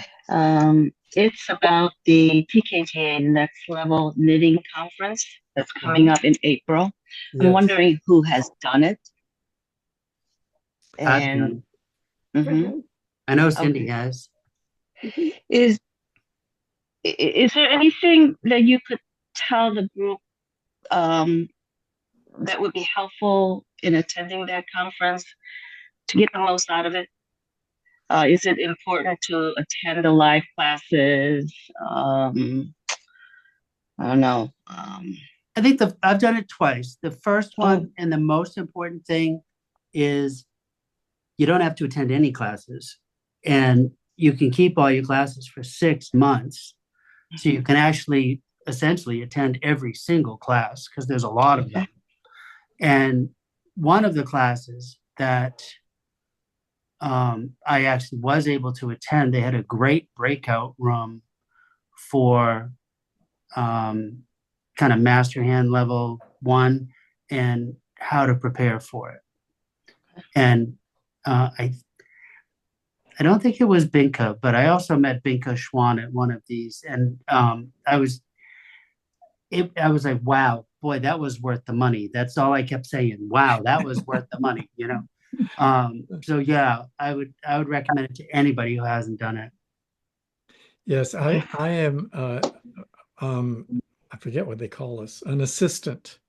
M: It's about the PKTA Next Level Knitting Conference that's coming up in April. I'm
A: Yes.
M: wondering who has done it.
I: I've
M: And
I: done.
M: Mhm.
I: I know Cindy
M: Okay.
I: has.
M: Is there anything that you could tell the group that would be helpful in attending that conference to get the most out of it? Is it important to attend the live classes? I don't know.
I: I think I've done it twice. The first one and the most important thing is you don't have to attend any classes, and you can keep all your classes for 6 months. So you can actually essentially attend every single class because there's a lot of them. And one of the classes that I actually was able to attend, they had a great breakout room for kind of master hand level 1 and how to prepare for it. And I don't think it was Binka, but I also met Binka Schwan at one of these, and I was like, wow, boy, that was worth the money. That's all I kept saying. Wow, that was worth the money, you know. So yeah, I would recommend it to anybody who hasn't done it.
A: Yes, I am I forget what they call us, an assistant,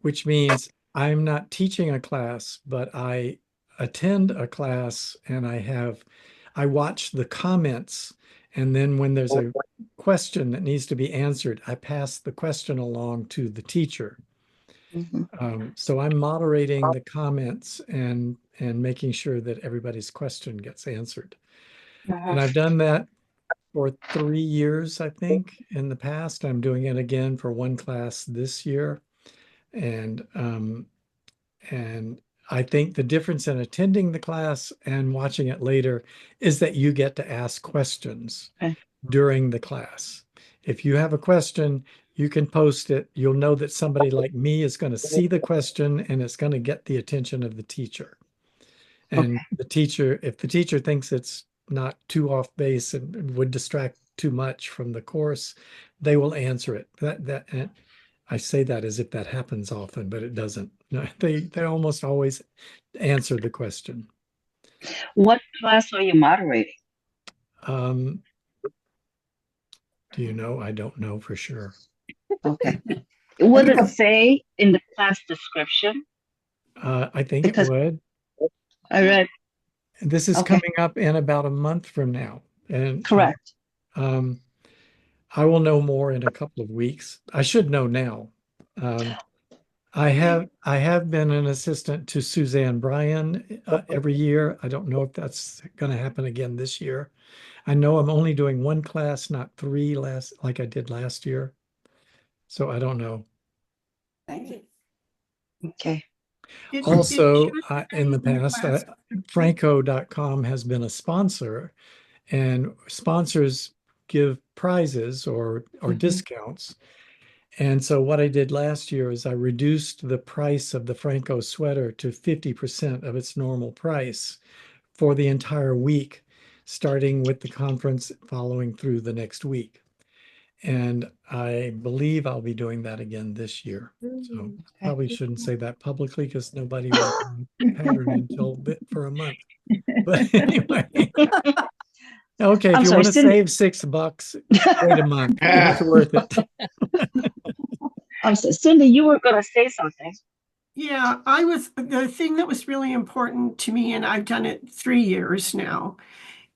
A: which means I'm not teaching a class, but I attend a class and I watch the comments. And then when there's a question that needs to be answered, I pass the question along to the teacher. So I'm moderating the comments and making sure that everybody's question gets answered. And I've done that for 3 years, I think, in the past. I'm doing it again for one class this year. And I think the difference in attending the class and watching it later is that you get to ask questions during the class. If you have a question, you can post it. You'll know that somebody like me is going to see the question and it's going to get the attention of the teacher. And the teacher, if the teacher thinks it's not too off base and would distract too much from the course, they will answer it. And I say that as if that happens often, but it doesn't. No, they almost always answer the question.
M: What class are you moderating?
A: Do you know? I don't know for sure.
M: Okay. Would it say in the class description?
A: I think it would.
M: I read.
A: This is coming up in about a month from now. And
M: correct.
A: I will know more in a couple of weeks. I should know now. I have been an assistant to Suzanne Bryan every year. I don't know if that's going to happen again this year. I know I'm only doing one class, not three like I did last year. So I don't know.
H: Thank you.
M: Okay.
A: Also, in the past, Phrancko.com has been a sponsor, and sponsors give prizes or discounts. And so what I did last year is I reduced the price of the Phrancko sweater to 50% of its normal price for the entire week, starting with the conference following through the next week. And I believe I'll be doing that again this year. So probably shouldn't say that publicly because nobody will pattern until for a month. But anyway. Okay, if you want to save $6, wait a month. It's worth it.
M: I'm sorry, Cindy, you were going to say something.
L: Yeah, the thing that was really important to me, and I've done it 3 years now,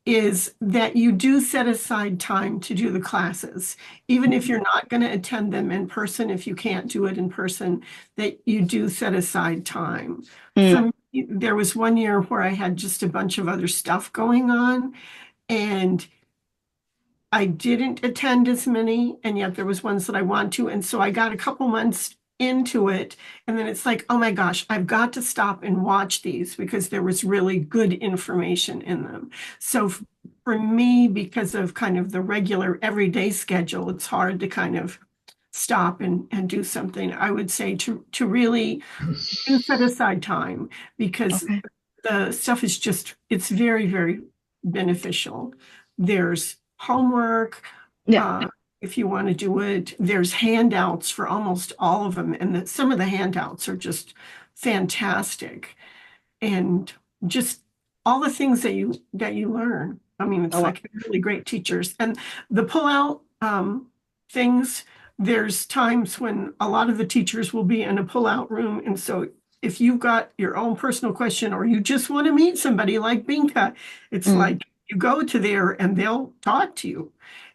L: is that you do set aside time to do the classes, even if you're not going to attend them in person, if you can't do it in person, that you do set aside time. For me, there was one year where I had just a bunch of other stuff going on, and I didn't attend as many, and yet there was ones that I want to. And so I got a couple months into it, and then it's like, oh my gosh, I've got to stop and watch these because there was really good information in them. So for me, because of kind of the regular everyday schedule, it's hard to kind of stop and do something. I would say to really do set aside time because the stuff is just, it's very, very beneficial. There's homework. If you want to do it, there's handouts for almost all of them. And some of the handouts are just fantastic. And just all the things that you learn. I mean, it's like really great teachers. And the pull-out things, there's times when a lot of the teachers will be in a pull-out room. And so if you've got your own personal question or you just want to meet somebody like Binka, it's like you go to there and they'll talk to you.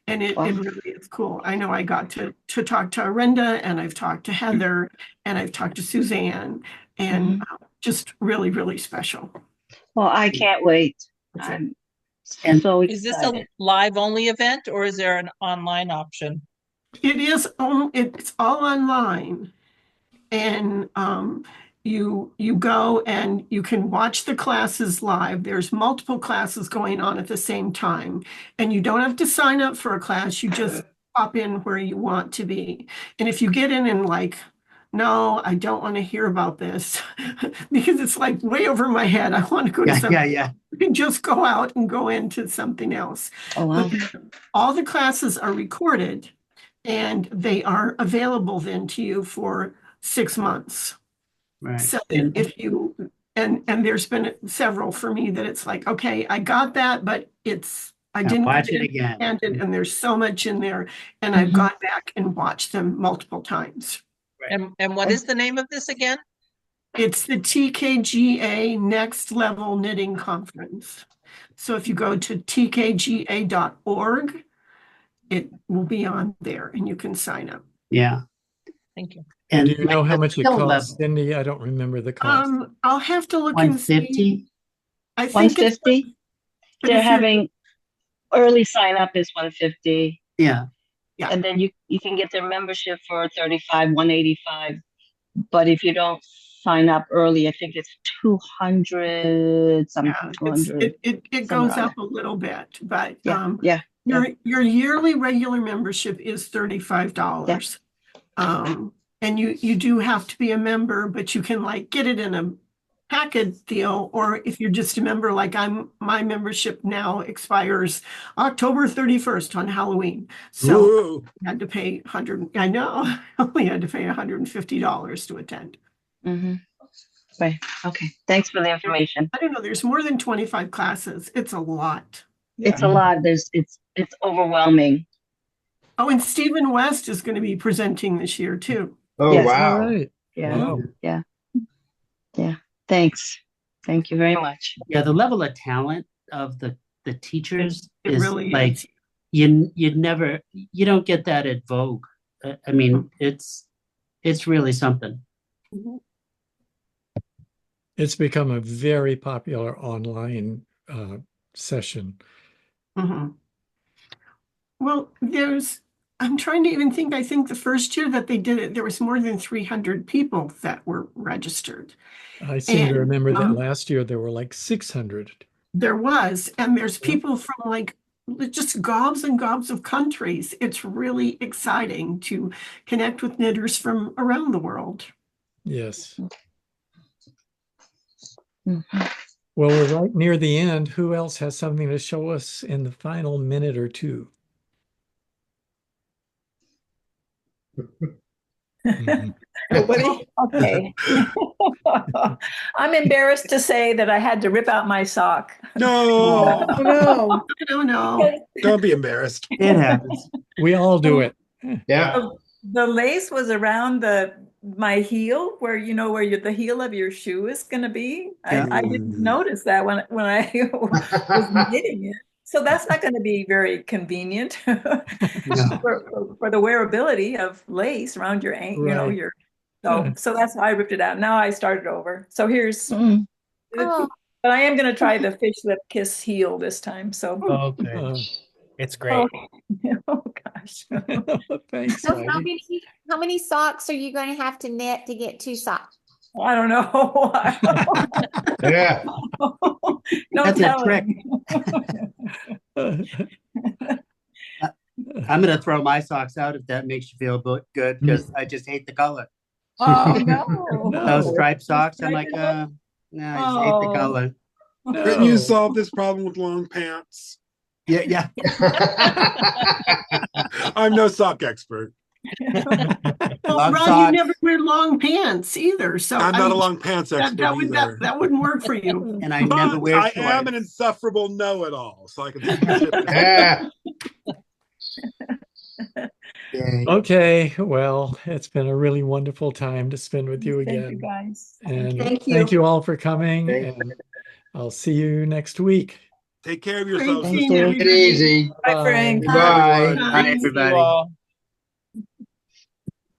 L: And it really is cool. I know I got to talk to Arenda, and I've talked to Heather, and I've talked to Suzanne, and just really, really special.
M: Well, I can't wait. I'm so excited.
B: Is this a live only event or is there an online option?
L: It is. It's all online, and you go and you can watch the classes live. There's multiple classes going on at the same time, and you don't have to sign up for a class. You just pop in where you want to be. And if you get in like no, I don't want to hear about this because it's like way over my head. I want to go to
I: Yeah,
L: something.
I: yeah.
L: You can just go out and go into something else.
M: Oh, wow.
L: But all the classes are recorded and they are available then to you for 6 months.
I: Right.
L: So
I: And
L: if you, and there's been several for me that it's like, okay, I got that, but I
I: Now
L: didn't
I: watch
L: get
I: it again.
L: and there's so much in there, and I've gone back and watched them multiple times.
B: And what is the name of this again?
L: It's the TKGA Next Level Knitting Conference. So if you go to tkga.org, it will be on there and you can sign up.
I: yeah.
B: Thank you.
A: And
I: And
A: do you know how much it
I: skill
A: costs,
I: level,
A: Cindy? I don't remember the cost.
L: I'll have to look and see.
I: 150.
L: I think it's
M: 150.
L: but
M: They're
L: if you're-
M: having early sign up is 150.
I: Yeah.
L: Yeah.
M: And then you can get their membership for 35, 185. But if you don't sign up early, I think it's 200 something,
L: Yeah,
M: 200.
L: it goes up a little bit, but
M: Yeah.
L: your yearly regular membership is $35. And you do have to be a member, but you can like get it in a package deal, or if you're just a member, like my membership now expires October 31st on Halloween. So
F: Whoa.
L: I had to pay I know, I only had to pay $150 to attend.
M: Mm-hmm. Right. Okay. Thanks for the information.
L: I don't know, there's more than 25 classes. It's a lot.
M: It's a lot. It's overwhelming.
L: Oh, and Stephen West is going to be presenting this year too.
E: Oh,
M: Yes.
E: wow.
A: All right.
M: Yeah.
A: Wow.
M: Yeah. Thanks. Thank you very much.
I: Yeah, the level of talent of the teachers
L: It
I: is
L: really
I: like
L: is.
I: you don't get that at Vogue. I mean, it's really something.
A: It's become a very popular online session.
L: Mhm. Well, I'm trying to even think, I think the first year that they did it, there was more than 300 people that were registered.
A: I seem to
L: And,
A: remember that last year there were like 600.
L: There was, and there's people from like just gobs and gobs of countries. It's really exciting to connect with knitters from around the world.
A: Yes.
M: Mhm.
A: Well, we're right near the end. Who else has something to show us in the final minute or two? Mhm.
N: Okay. I'm embarrassed to say that I had to rip out my sock.
F: No,
K: Oh, no.
L: No.
F: don't be embarrassed.
I: It happens.
A: We all do it.
E: Yeah.
N: The lace was around my heel, where the heel of your shoe is going to be.
I: Yeah.
N: I didn't notice that when I was knitting it. So that's not going to be very convenient
I: No.
N: for the wearability of lace around your ankle.
A: Right.
N: So that's why I ripped it out. Now I started over. So here's,
M: Mm.
J: Oh.
N: but I am going to try the fish lip kiss heel this time. So
G: Okay. It's great.
N: oh gosh.
A: Thanks,
J: So
A: Heidi.
J: how many socks are you going to have to knit to get 2 socks?
N: I don't know.
E: Yeah.
N: No
I: That's a trick.
N: telling.
I: I'm gonna throw my socks out if that makes you feel good, because I just hate the color.
N: Oh no.
I: Those striped socks, I'm like, no, I just hate the
N: Oh.
I: color.
F: Couldn't you solve this problem with long pants?
I: Yeah.
F: I'm no sock expert.
L: Well,
I: Long
L: Ron, you
I: socks.
L: never wear long pants either. So
F: I'm
L: I
F: not a
L: mean,
F: long pants expert either.
L: that wouldn't work for you.
I: And I never
F: But
I: wear
F: I
I: shorts.
F: am an insufferable know-it-all, so I can skip it.
E: Yeah.
I: Yay.
A: Okay, well, it's been a really wonderful time to spend with you
N: Thank you
A: again.
N: guys.
A: And
C: Thank you.
A: thank you all for coming.
E: Thank
A: And I'll see you next week.
F: Take care of
L: Great
F: yourselves.
L: seeing
M: you.
E: Take it
L: everybody.
E: easy.
N: Bye, Frank.
E: Bye.
I: Bye,
G: See you
I: everybody.
G: all.